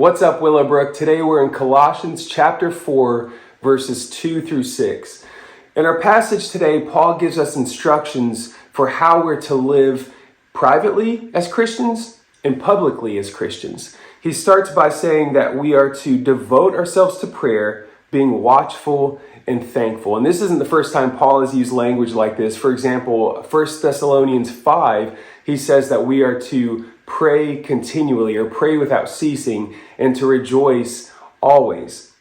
What's up, Willowbrook? Today we're in Colossians chapter 4, verses 2 through 6. In our passage today, Paul gives us instructions for how we're to live privately as Christians and publicly as Christians. He starts by saying that we are to devote ourselves to prayer, being watchful and thankful. And this isn't the first time Paul has used language like this. For example, 1 Thessalonians 5, he says that we are to pray continually or pray without ceasing and to rejoice always.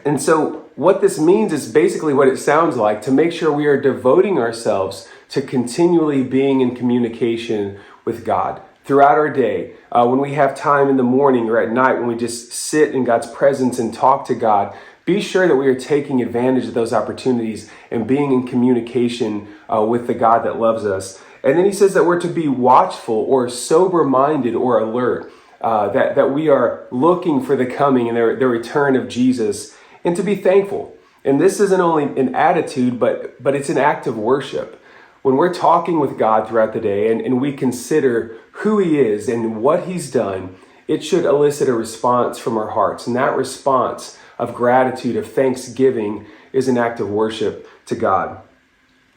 And so what this means is basically what it sounds like, to make sure we are devoting ourselves to continually being in communication with God throughout our day. When we have time in the morning or at night, when we just sit in God's presence and talk to God, be sure that we are taking advantage of those opportunities and being in communication with the God that loves us. And then he says that we're to be watchful or sober-minded or alert, that we are looking for the coming and the return of Jesus, and to be thankful. And this isn't only an attitude, but it's an act of worship. When we're talking with God throughout the day and we consider who he is and what he's done, it should elicit a response from our hearts. And that response of gratitude, of thanksgiving, is an act of worship to God.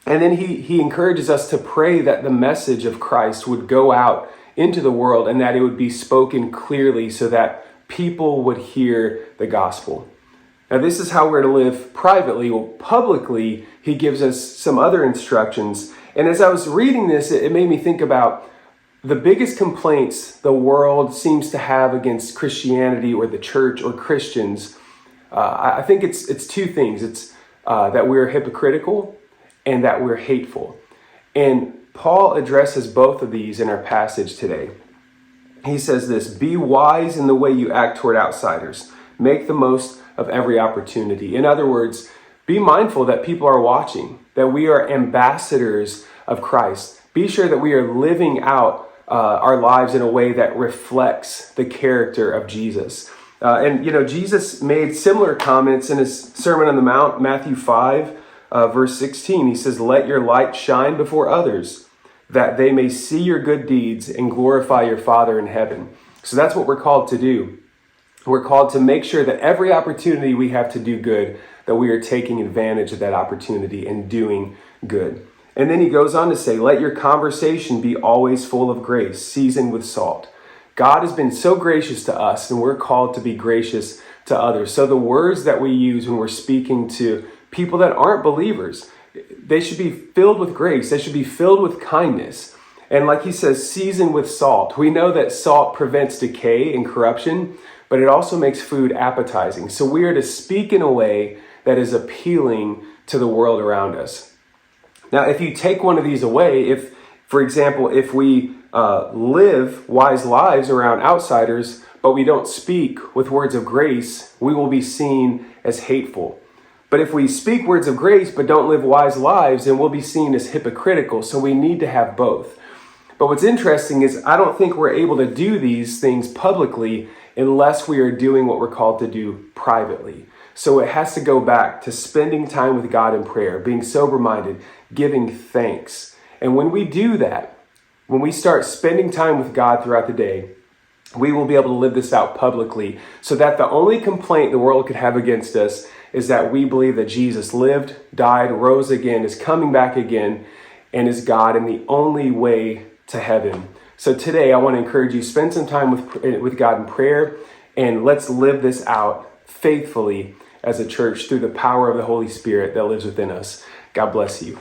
And then he encourages us to pray that the message of Christ would go out into the world and that it would be spoken clearly so that people would hear the gospel. Now, this is how we're to live privately. Well, publicly, he gives us some other instructions. And as I was reading this, it made me think about the biggest complaints the world seems to have against Christianity or the church or Christians. I think it's two things. It's that we're hypocritical and that we're hateful. And Paul addresses both of these in our passage today. He says this: be wise in the way you act toward outsiders. Make the most of every opportunity. In other words, be mindful that people are watching, that we are ambassadors of Christ. Be sure that we are living out our lives in a way that reflects the character of Jesus. And Jesus made similar comments in his Sermon on the Mount, Matthew 5, verse 16. He says, let your light shine before others, that they may see your good deeds and glorify your Father in heaven. So that's what we're called to do. We're called to make sure that every opportunity we have to do good, that we are taking advantage of that opportunity and doing good. And then he goes on to say, let your conversation be always full of grace, seasoned with salt. God has been so gracious to us, and we're called to be gracious to others. So the words that we use when we're speaking to people that aren't believers, they should be filled with grace. They should be filled with kindness. And like he says, seasoned with salt. We know that salt prevents decay and corruption, but it also makes food appetizing. So we are to speak in a way that is appealing to the world around us. Now, if you take one of these away, for example, if we live wise lives around outsiders, but we don't speak with words of grace, we will be seen as hateful. But if we speak words of grace but don't live wise lives, then we'll be seen as hypocritical. So we need to have both. But what's interesting is I don't think we're able to do these things publicly unless we are doing what we're called to do privately. So it has to go back to spending time with God in prayer, being sober-minded, giving thanks. And when we do that, when we start spending time with God throughout the day, we will be able to live this out publicly, so that the only complaint the world could have against us is that we believe that Jesus lived, died, rose again, is coming back again, and is God and the only way to heaven. So today I want to encourage you, spend some time with God in prayer, and let's live this out faithfully as a church through the power of the Holy Spirit that lives within us. God bless you.